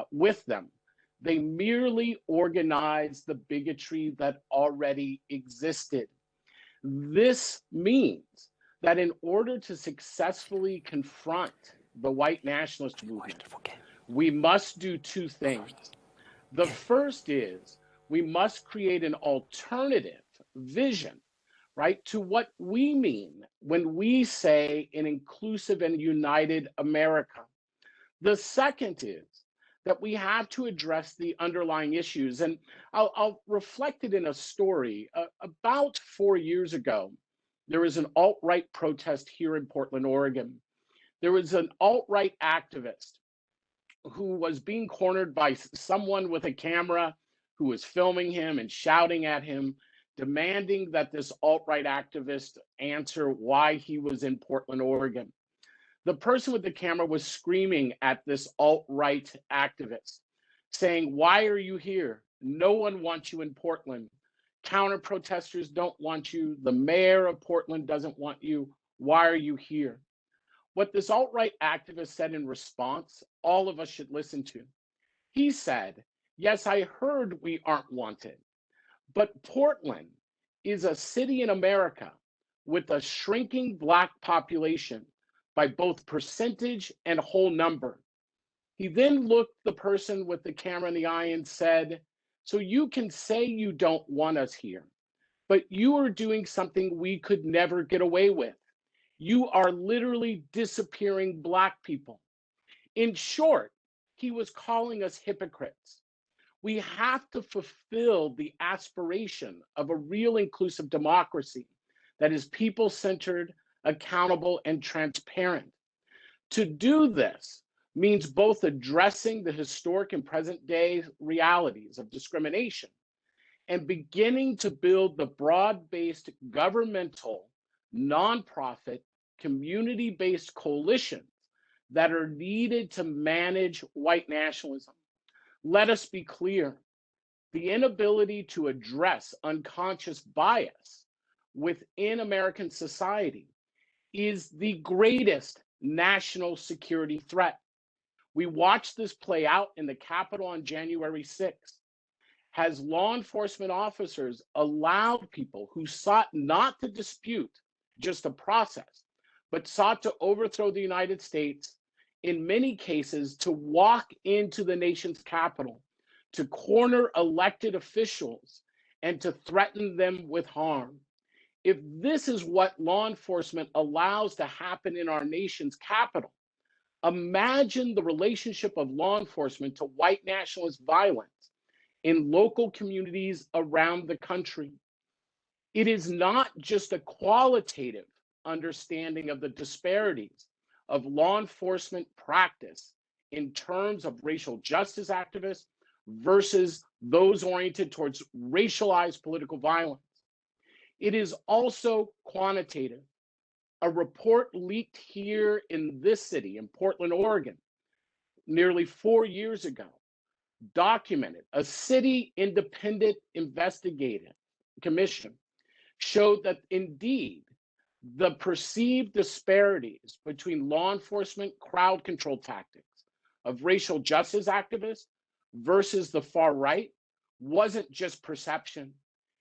with them. They merely organized the bigotry that already existed. This means that in order to successfully confront the white nationalist movement, we must do two things. The first is we must create an alternative vision, right, to what we mean when we say an inclusive and united America. The second is that we have to address the underlying issues. And I'll reflect it in a story. About 4 years ago, there was an alt-right protest here in Portland, Oregon. There was an alt-right activist who was being cornered by someone with a camera who was filming him and shouting at him, demanding that this alt-right activist answer why he was in Portland, Oregon. The person with the camera was screaming at this alt-right activist, saying, "Why are you here? No one wants you in Portland. Counter protesters don't want you. The mayor of Portland doesn't want you. Why are you here?" What this alt-right activist said in response, all of us should listen to. He said, "Yes, I heard we aren't wanted, but Portland is a city in America with a shrinking Black population by both percentage and whole number." He then looked the person with the camera in the eye and said, "So you can say you don't want us here, but you are doing something we could never get away with. You are literally disappearing Black people." In short, he was calling us hypocrites. We have to fulfill the aspiration of a real inclusive democracy that is people-centered, accountable, and transparent. To do this means both addressing the historic and present-day realities of discrimination and beginning to build the broad-based governmental, nonprofit, community-based coalitions that are needed to manage white nationalism. Let us be clear, the inability to address unconscious bias within American society is the greatest national security threat. We watched this play out in the Capitol on January 6th. Has law enforcement officers allowed people who sought not to dispute just a process, but sought to overthrow the United States, in many cases, to walk into the nation's capital, to corner elected officials, and to threaten them with harm? If this is what law enforcement allows to happen in our nation's capital, imagine the relationship of law enforcement to white nationalist violence in local communities around the country. It is not just a qualitative understanding of the disparities of law enforcement practice in terms of racial justice activists versus those oriented towards racialized political violence. It is also quantitative. A report leaked here in this city, in Portland, Oregon, nearly 4 years ago, documented a city independent investigative commission showed that indeed the perceived disparities between law enforcement crowd control tactics of racial justice activists versus the far right wasn't just perception,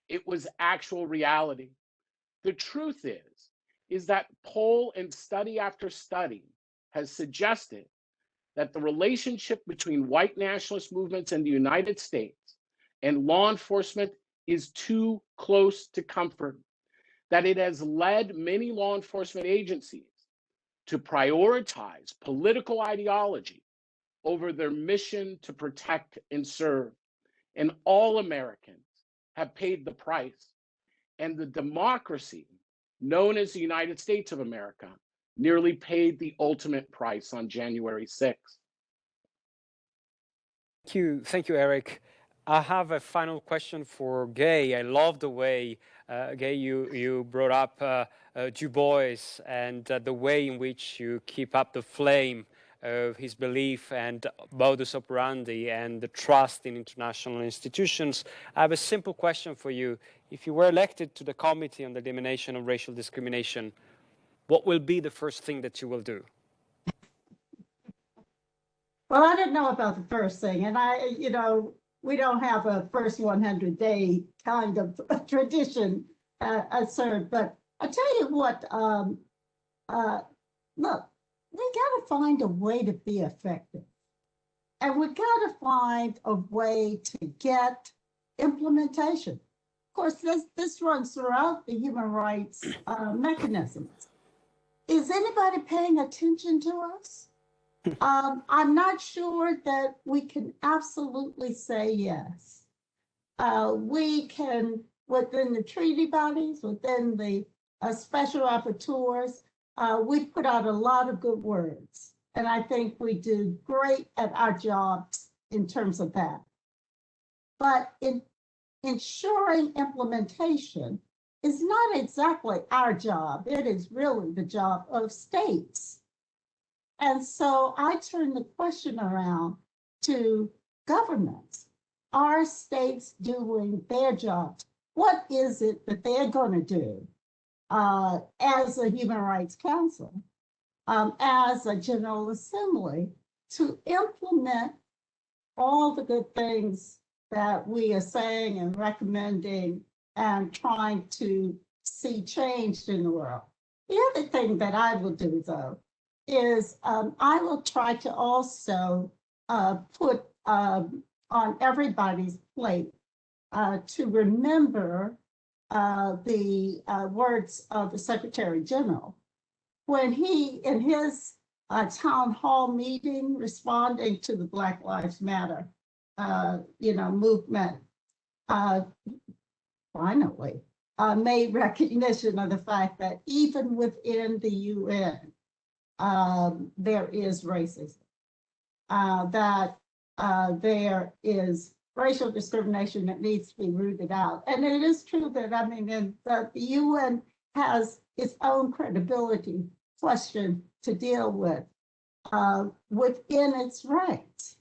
it was actual reality. The truth is that poll and study after study has suggested that the relationship between white nationalist movements in the United States and law enforcement is too close to comfort, that it has led many law enforcement agencies to prioritize political ideology over their mission to protect and serve. And all Americans have paid the price. And the democracy known as the United States of America nearly paid the ultimate price on January 6th. Thank you, Eric. I have a final question for Gay. I love the way, Gay, you brought up Du Bois and the way in which you keep up the flame of his belief and modus operandi and the trust in international institutions. I have a simple question for you. If you were elected to the Committee on the Elimination of Racial Discrimination, what will be the first thing that you will do? Well, I didn't know about the first thing, and we don't have a first 100-day kind of tradition assert, but I tell you what, look, we got to find a way to be effective. And we got to find a way to get implementation. Of course, this runs throughout the human rights mechanisms. Is anybody paying attention to us? I'm not sure that we can absolutely say yes. We can, within the treaty bodies, within the special rapporteurs, we put out a lot of good words. And I think we do great at our jobs in terms of that. But in ensuring implementation is not exactly our job. It is really the job of states. And so I turn the question around to governments. Are states doing their jobs? What is it that they're going to do as a Human Rights Council, as a General Assembly, to implement all the good things that we are saying and recommending and trying to see changed in the world? The other thing that I will do, though, is I will try to also put on everybody's plate to remember the words of the Secretary General when he, in his town hall meeting, responding to the Black Lives Matter, movement, finally made recognition of the fact that even within the UN, there is racism, that there is racial discrimination that needs to be rooted out. And it is true that, the UN has its own credibility question to deal with within its ranks.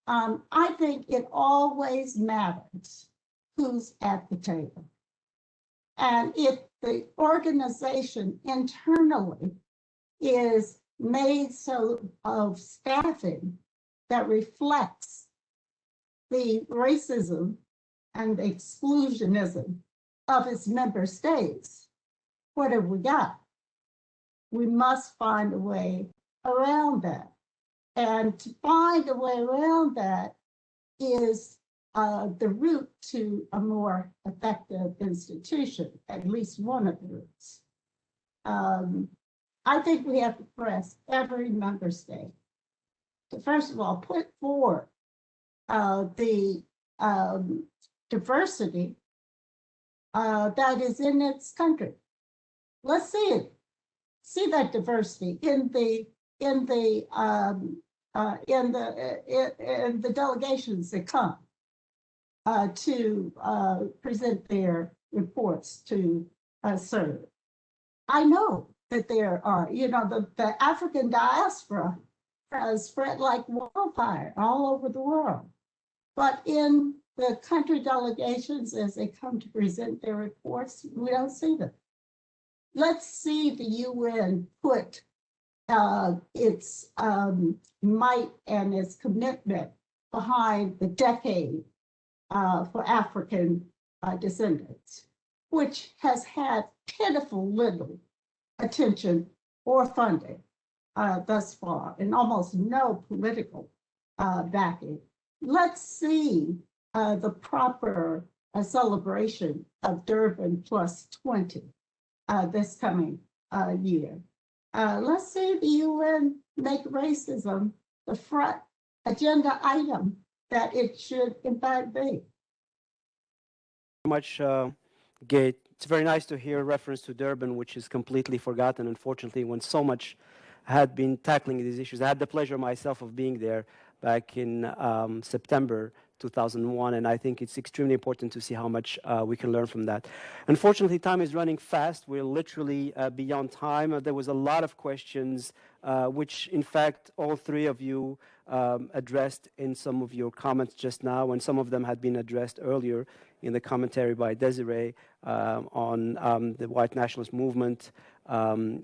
I think it always matters who's at the table. And if the organization internally is made so of staffing that reflects the racism and the exclusionism of its member states, what have we got? We must find a way around that. And to find a way around that is the route to a more effective institution, at least one of the routes. I think we have to press every member state to, first of all, put forward the diversity that is in its country. Let's see it. See that diversity in the delegations that come to present their reports to serve. I know that there are, the African diaspora has spread like wildfire all over the world. But in the country delegations, as they come to present their reports, we don't see them. Let's see the UN put its might and its commitment behind the decade for African descendants, which has had pitiful little attention or funding thus far, and almost no political backing. Let's see the proper celebration of Durban plus 20 this coming year. Let's see the UN make racism the front agenda item that it should in fact be. Much, Gate. It's very nice to hear reference to Durban, which is completely forgotten, unfortunately, when so much had been tackling these issues. I had the pleasure myself of being there back in September 2001, and I think it's extremely important to see how much we can learn from that. Unfortunately, time is running fast. We're literally beyond time. There was a lot of questions, which in fact all three of you addressed in some of your comments just now, and some of them had been addressed earlier in the commentary by Desiree on the white nationalist movement.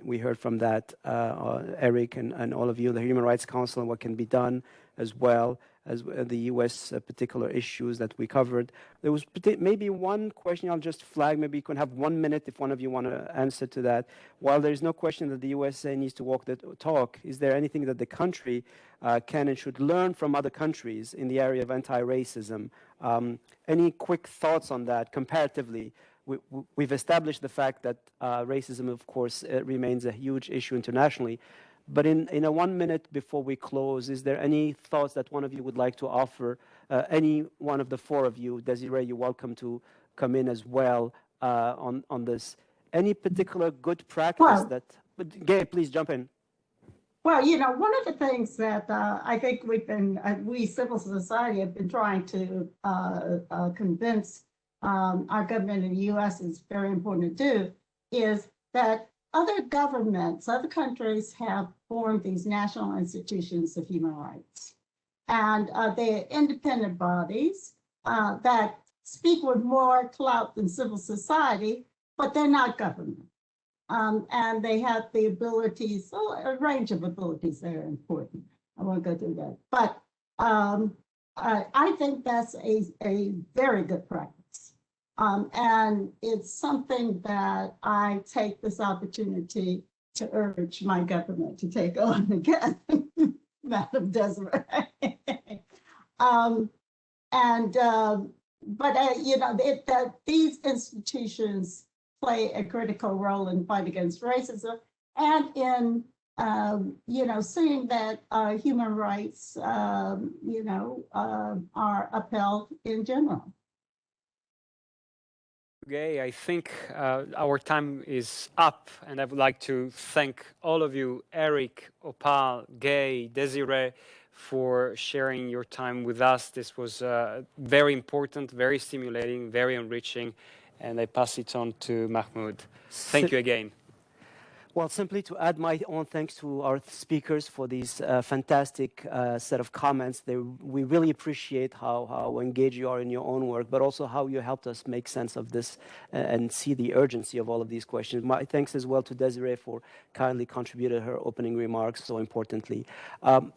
We heard from that, Eric and all of you, the Human Rights Council, and what can be done as well. as the U.S. Particular issues that we covered. There was maybe one question I'll just flag. Maybe you can have 1 minute if one of you want to answer to that. While there is no question that the USA needs to walk the talk, is there anything that the country can and should learn from other countries in the area of anti-racism? Any quick thoughts on that comparatively? We've established the fact that racism, of course, remains a huge issue internationally. But in a 1 minute before we close, is there any thoughts that one of you would like to offer? Any one of the four of you, Desiree, you're welcome to come in as well on this. Any particular good practice Gay, please jump in. Well, you know, one of the things that I think we civil society have been trying to convince our government in the U.S. is very important to do is that other governments, other countries have formed these national institutions of human rights. And they're independent bodies that speak with more clout than civil society, but they're not government. And they have the abilities, a range of abilities that are important. I won't go through that. But I think that's a very good practice. And it's something that I take this opportunity to urge my government to take on again, Madam Desiree. You know, these institutions play a critical role in the fight against racism and in, you know, seeing that human rights, you know, are upheld in general. Gay, I think our time is up, and I would like to thank all of you, Eric, Opal, Gay, Desiree, for sharing your time with us. This was very important, very stimulating, very enriching, and I pass it on to Mahmoud. Thank you again. Well, simply to add my own thanks to our speakers for these fantastic set of comments. We really appreciate how engaged you are in your own work, but also how you helped us make sense of this and see the urgency of all of these questions. My thanks as well to Desiree for kindly contributing her opening remarks so importantly.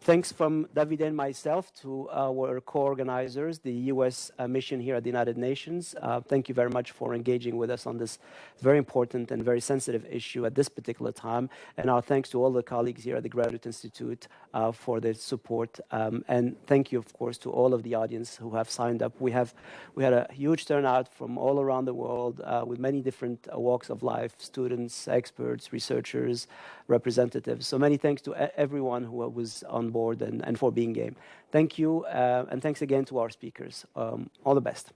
Thanks from Davide and myself to our co-organizers, the U.S. mission here at the United Nations. Thank you very much for engaging with us on this very important and very sensitive issue at this particular time, and our thanks to all the colleagues here at the Graduate Institute for their support, and thank you, of course, to all of the audience who have signed up. We had a huge turnout from all around the world with many different walks of life, students, experts, researchers, representatives. So many thanks to everyone who was on board and for being game. Thank you, and thanks again to our speakers. All the best.